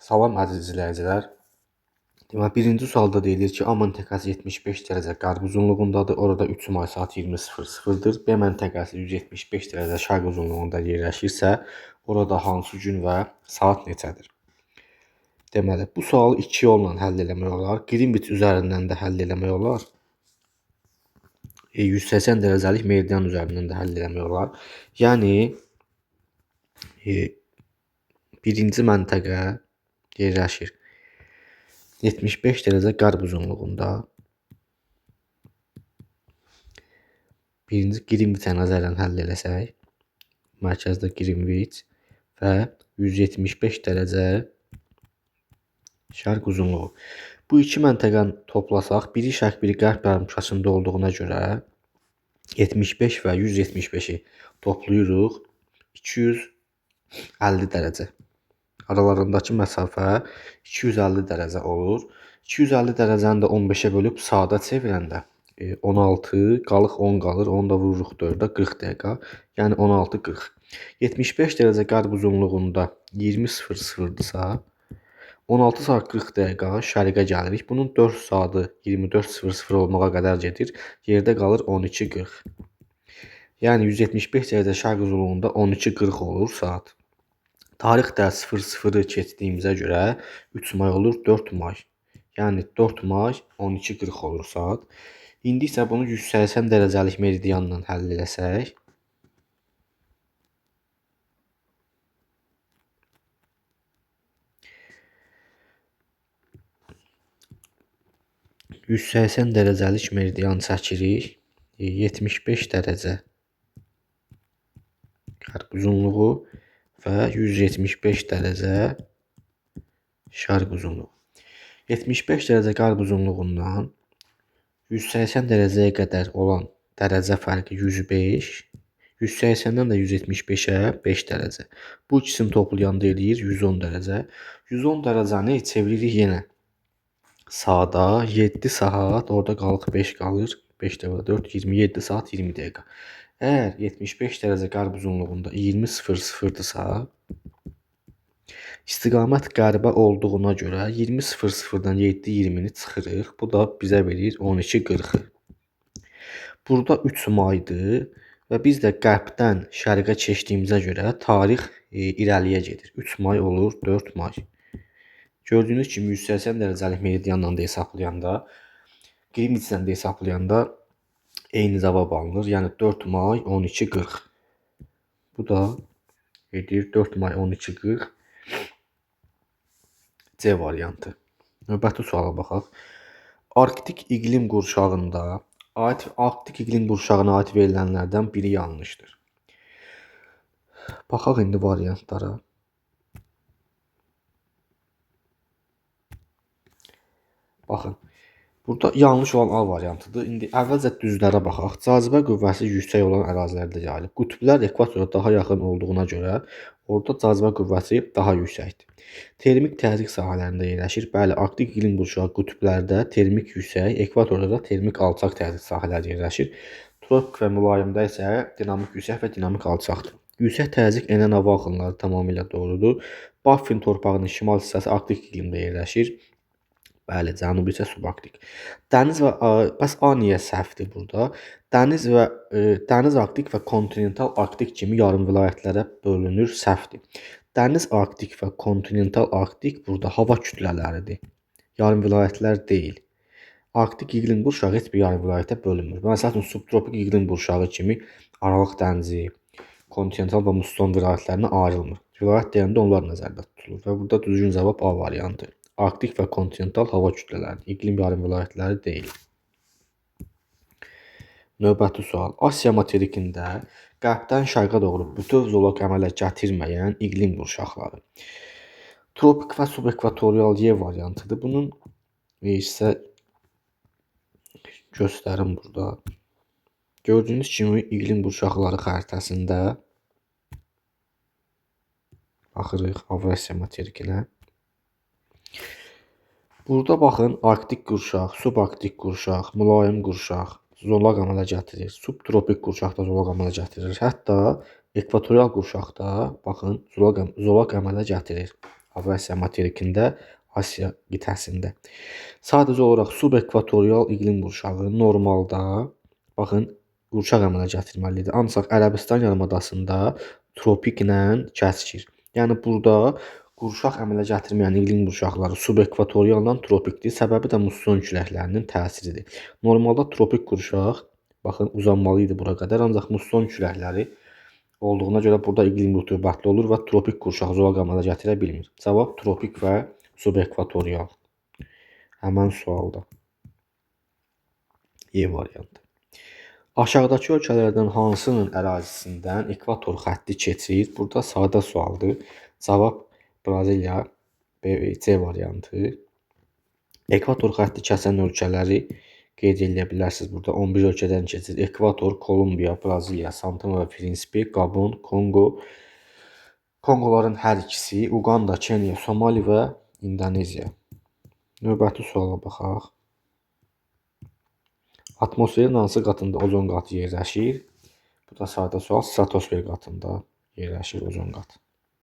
Salam əziz izləyicilər. Deməli, birinci sualda deyilir ki, A məntəqəsi 75 dərəcə qərb uzunluğundadır. Orada 3 may saat 20:00-dır. B məntəqəsi 175 dərəcə şərq uzunluğunda yerləşirsə, orada hansı gün və saat neçədir? Deməli, bu sualı 2 yolla həll etmək olar. Qrinviç üzərindən də həll etmək olar. 180 dərəcəlik meridian üzərindən də həll etmək olar. Yəni birinci məntəqə yerləşir 75 dərəcə qərb uzunluğunda. Birinci Qrinviçə nəzərən həll eləsək, mərkəzdə Qrinviç və 175 dərəcə şərq uzunluğu. Bu iki məntəqəni toplasaq, biri şərq, biri qərb yarımkürəsində olduğuna görə 75 və 175-i toplayırıq 250 dərəcə. Aralarındakı məsafə 250 dərəcə olur. 250 dərəcəni də 15-ə bölüb saata çevirəndə 16 qalıq 10 qalır. Onu da vururuq 4-ə 40 dəqiqə. Yəni 16:40. 75 dərəcə qərb uzunluğunda 20:00-dırsa 16 saat 40 dəqiqə şərqə gəlirik. Bunun 4 saatı 24:00 olmağa qədər gedir. Yerdə qalır 12:40. Yəni 175 dərəcə şərq uzunluğunda 12:40 olur saat. Tarixdə 00-ı keçdiyimizə görə 3 may olur 4 may. Yəni 4 may 12:40 olur saat. İndi isə bunu 180 dərəcəlik meridianla həll eləsək, meridian çəkirik. 75 dərəcə qərb uzunluğu və 175 dərəcə şərq uzunluğu. 75 dərəcə qərb uzunluğundan 180 dərəcəyə qədər olan dərəcə fərqi 105, 180-dən də 175-ə 5 dərəcə. Bu ikisini toplayanda eləyir 110 dərəcə. 110 dərəcəni çeviririk yenə saata. 7 saat, orada qalıq 5 qalır. 5 dəfə 4, 27 saat 20 dəqiqə. Əgər 75 dərəcə qərb uzunluğunda 20:00-dırsa, istiqamət qərbə olduğuna görə 20:00-dan 7:20-ni çıxırıq. Bu da bizə verir 12:40-ı. Burada 3 maydır və biz də qərbdən şərqə keçdiyimizə görə tarix irəliyə gedir. 3 may olur 4 may. Gördüyünüz kimi 180 dərəcəlik meridianla da hesablayanda, Qrinviçlə də hesablayanda eyni cavab alınır. Yəni 4 may 12:40. Bu da edir 4 may 12:40. C variantı. Növbəti suala baxaq. Arktik iqlim qurşağına aid verilənlərdən biri yanlışdır. Baxaq indi variantlara. Baxın. Burada yanlış olan A variantıdır. İndi əvvəlcə düzlərə baxaq. Cazibə qüvvəsi yüksək olan ərazilərdə yayılıb. Qütblər ekvatora daha yaxın olduğuna görə orada cazibə qüvvəsi daha yüksəkdir. Termik təzyiq sahələrində yerləşir. Bəli, arktik iqlim qurşağı qütblərdə termik yüksək, ekvatorda da termik alçaq təzyiq sahələri yerləşir. Tropik və mülayimdə isə dinamik yüksək və dinamik alçaqdır. Yüksək təzyiq enən hava axınları tamamilə doğrudur. Baffin torpağının şimal hissəsi arktik iqlimdə yerləşir. Bəli, cənubi isə subarktik. Dəniz və bəs A niyə səhvdir burada? Dəniz arktik və kontinental arktik kimi yarım vilayətlərə bölünür, səhvdir. Dəniz arktik və kontinental arktik burada hava kütlələridir. Yarım vilayətlər deyil. Arktik iqlim qurşağı heç bir yarım vilayətə bölünmür. Məsələn, subtropik iqlim qurşağı kimi Aralıq dənizi, kontinental və musson vilayətlərinə ayrılmır. Vilayət deyəndə onlar nəzərdə tutulur və burada düzgün cavab A variantı. Arktik və kontinental hava kütlələri, iqlim yarım vilayətləri deyil. Növbəti sual. Asiya materikində qərbdən şərqə doğru bütöv zolaq əmələ gətirməyən iqlim qurşaqları. Tropik və subekvatorial Y variantıdır. Bunun isə göstərim burada. Gördüyünüz kimi iqlim qurşaqları xəritəsində baxırıq Avrasiya materikinə. Burada baxın, arktik qurşaq, subarktik qurşaq, mülayim qurşaq zolaq əmələ gətirir. Subtropik qurşaq da zolaq əmələ gətirir. Hətta ekvatorial qurşaqda baxın, zolaq əmələ gətirir. Avrasiya materikində, Asiya qitəsində. Sadəcə olaraq subekvatorial iqlim qurşağı normalda, baxın, qurşaq əmələ gətirməlidir. Ancaq Ərəbistan yarımadasında tropiklə kəskir. Yəni burada qurşaq əmələ gətirməyən iqlim qurşaqları subekvatorialla tropikdir. Səbəbi də musson küləklərinin təsiridir. Normalda tropik qurşaq, baxın, uzanmalı idi bura qədər, ancaq musson küləkləri olduğuna görə burada iqlim rütubətli olur və tropik qurşaq zolaq əmələ gətirə bilmir. Cavab tropik və subekvatorial. Həmən sualda. E variantı. Aşağıdakı ölkələrdən hansının ərazisindən ekvator xətti keçir? Burada sadə sualdır. Cavab Braziliya, C variantı. Ekvator xətti kəsən ölkələri qeyd edə bilərsiniz. Burada 11 ölkədən keçir. Ekvator, Kolumbiya, Braziliya, Santana və Prinsipi, Gabon, Kongo. Konqoların hər ikisi, Uganda, Kenya, Somali və İndoneziya. Növbəti suala baxaq. Atmosferin hansı qatında ozon qatı yerləşir? Bu da sadə sual. Stratosfer qatında yerləşir ozon qatı.